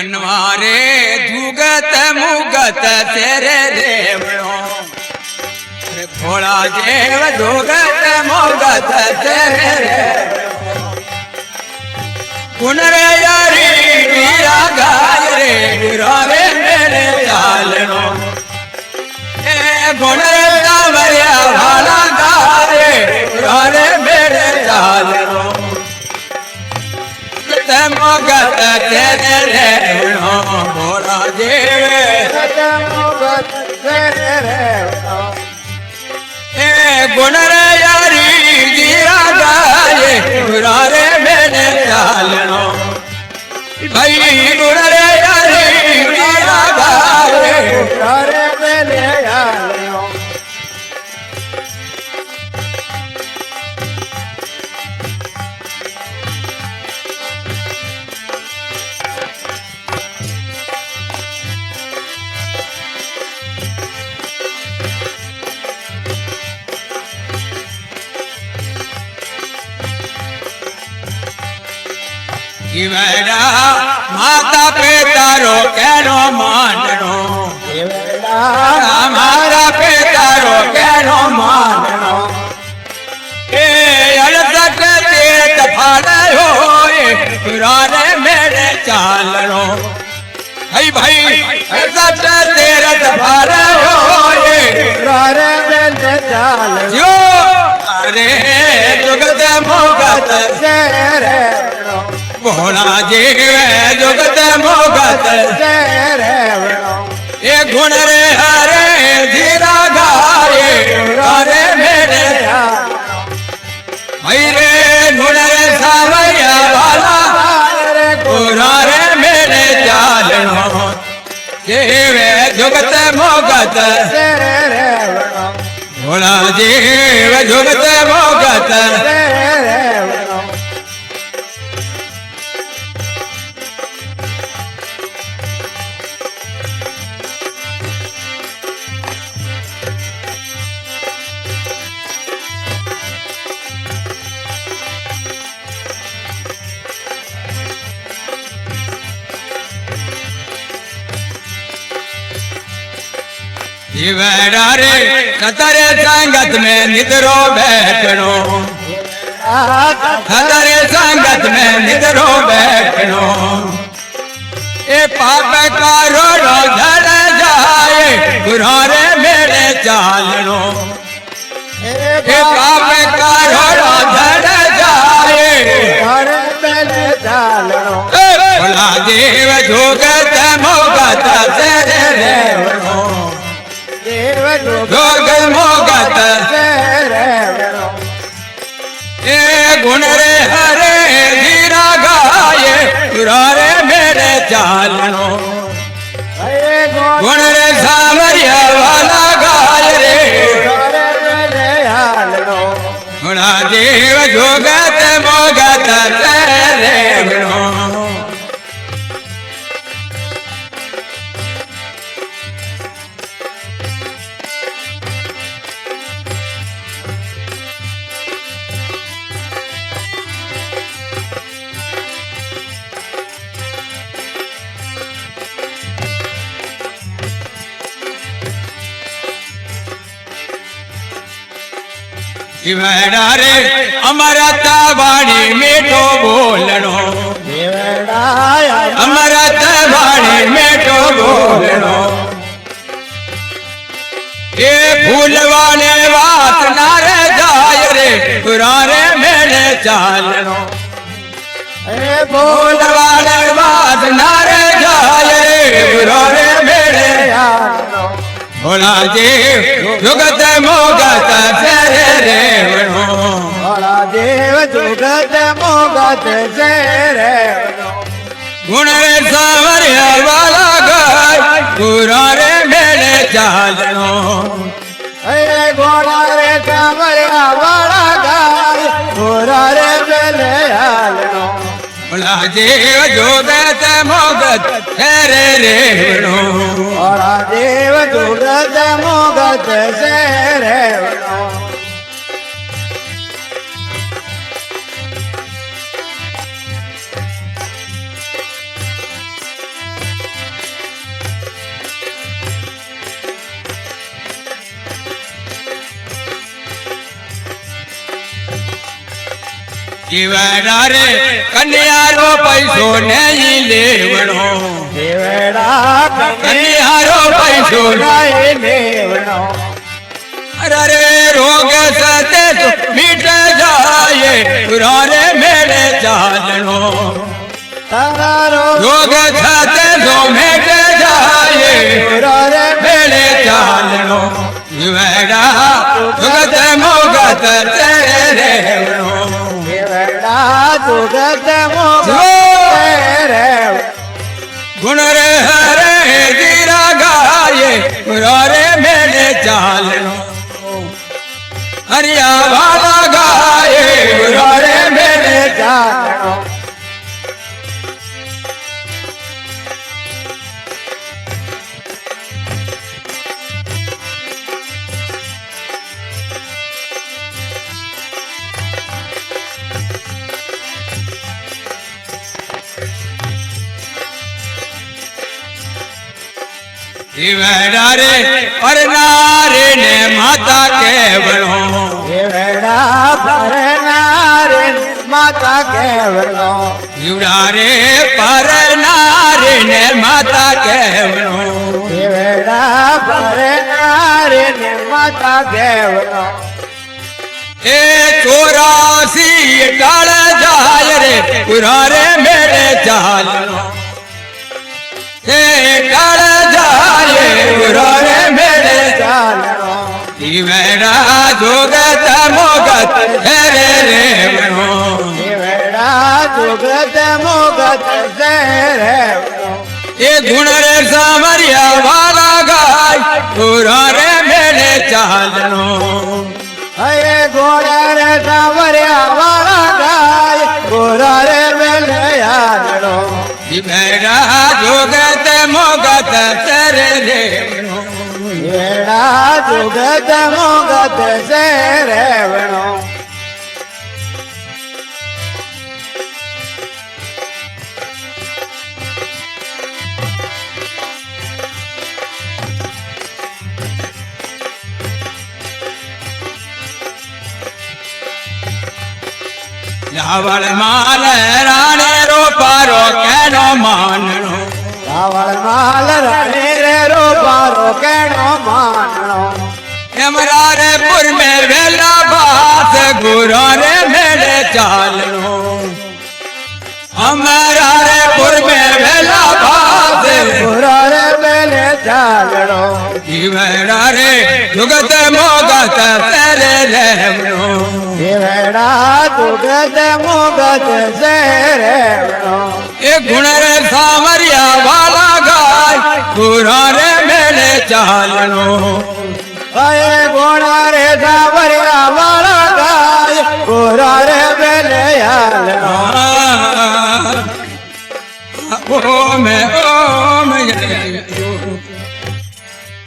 मनवारे जुगत मुगत तेरे रेवणो भोला देव जुगत मुगत तेरे रेवणो पुनरे यारी वीरा गाय रे वीरावे मेरे चालनो ए पुनरे सावरिया भाला गाय रे वीरावे मेरे चालनो मोगत तेरे रेवणो भोला देव मोगत तेरे रेवणो ए गुण रे यारी जीरा गाये गुरारे मेरे चालनो भाई गुण रे यारी जीरा गाये गुरारे मेरे चालनो जीवेड़ा माता पिता रो केनो माननो जीवेड़ा हमारा पिता रो केनो माननो ए अलसट तेत फाड़े होए पुराने मेरे चालनो भाई भाई अलसट तेत फाड़े होए पुराने मेरे चालनो जो अरे जुगत मुगत तेरे भोला देव जुगत मुगत रेवणो ये गुण रे हरे धीरा गाये रे मेरे भाई रे गुण रे सावरिया वाला गुरा रे मेरे चालनो देव जुगत मुगत रेवणो भोला देव जुगत मुगत रेवणो जीवेड़ा रे सतरे संगत में निद्रो बैठनो सतरे संगत में निद्रो बैठनो ए पाप का रोड़ो झड़ जाए गुरारे मेरे चालनो ए पाप का रोड़ो झड़ जाए गुरारे मेरे चालनो भोला देव जुगत मुगत तेरे रेवणो जोग मोगत रेवणो ए गुण रे हरे धीरा गाये पुरारे मेरे चालनो गुण रे सावरिया वाला गाय रे गुणा देव जोगत मोगत रेवणो जीवेड़ा रे अमरत वाणी मीठो बोलनो अमरत वाणी मीठो बोलनो ये फूल वाले बात नारे जाय रे पुराने मेरे चालनो ए फूल वाले बात नारे जाय रे पुराने मेरे चालनो भोला देव जुगत मुगत तेरे रेवणो भोला देव जुगत मुगत तेरे रेवणो गुण रे सावरिया वाला गाय गुरा रे मेरे चालनो ए गुण रे सावरिया वाला गाय गुरा रे मेरे चालनो भोला देव जुगत मुगत तेरे रेवणो भोला देव जुगत मुगत तेरे रेवणो જીવડા રે કન્યારો પૈસો નહીં લેવણો કન્યારો પૈસો નહીં લેવણો અરે રે રોગ સતે મીટ જાય રે મેળે ચાલણો તારો રોગ સતે મેટ જાય રે મેળે ચાલણો જીવડા જગત મોગત રેવણો જુગત ગુણ રે હરે ગીરા ગાયે રે મેળે ચાલણો હરિયા વાલા ગાયે રે મેળે ચાલણો જીવડા રે પરનારે ને માતા કેવળો જીવડા પરનારે માતા કેવળો જીવડા રે પરનારે ને માતા કેવળો જીવડા પરનારે માતા કેવળો એ 84 ટાળ જાય રે પુરા રે મેળે ચાલનો એ ટાળ જાય પુરા રે મેળે ચાલણો જીવડા જોગત મોગત રે રેવણો જીવડા જુગત મોગત રેવણો એ ગુણ રે સામરિયા વાલા ગાય પુરા રે મેળે ચાલનો હે ઘોડા રે સાવરિયા વાળા ગાય ઘોડા રે વેલયાડો જીવડા જોગત મોગત રે રેવણો એડા જુગત મોગત સે રેવણો રાવળ માલ રાણે રો પારો કેનો માનણો રાવળ માલ રાણે રે રોપારો કેણો માનણો એમરા રે પુર મે વેલા બાસ ગુરો રે મેળે ચાલણો અમારા રે પુર મે વેલા બાસ ઘોડા રે વેલે ચાલણો જીવડા રે જુગત મોગત રે રેવણો જીવડા જુગત મોગત સે રેવણો એ ગુણ રે સામરિયા વાલા ગાય ગુરો રે મેળે ચાલણો હે ઘોડા રે સાવરિયા વાળા ગાય ઘોડા રે વેલયાડો ઓ મે ઓ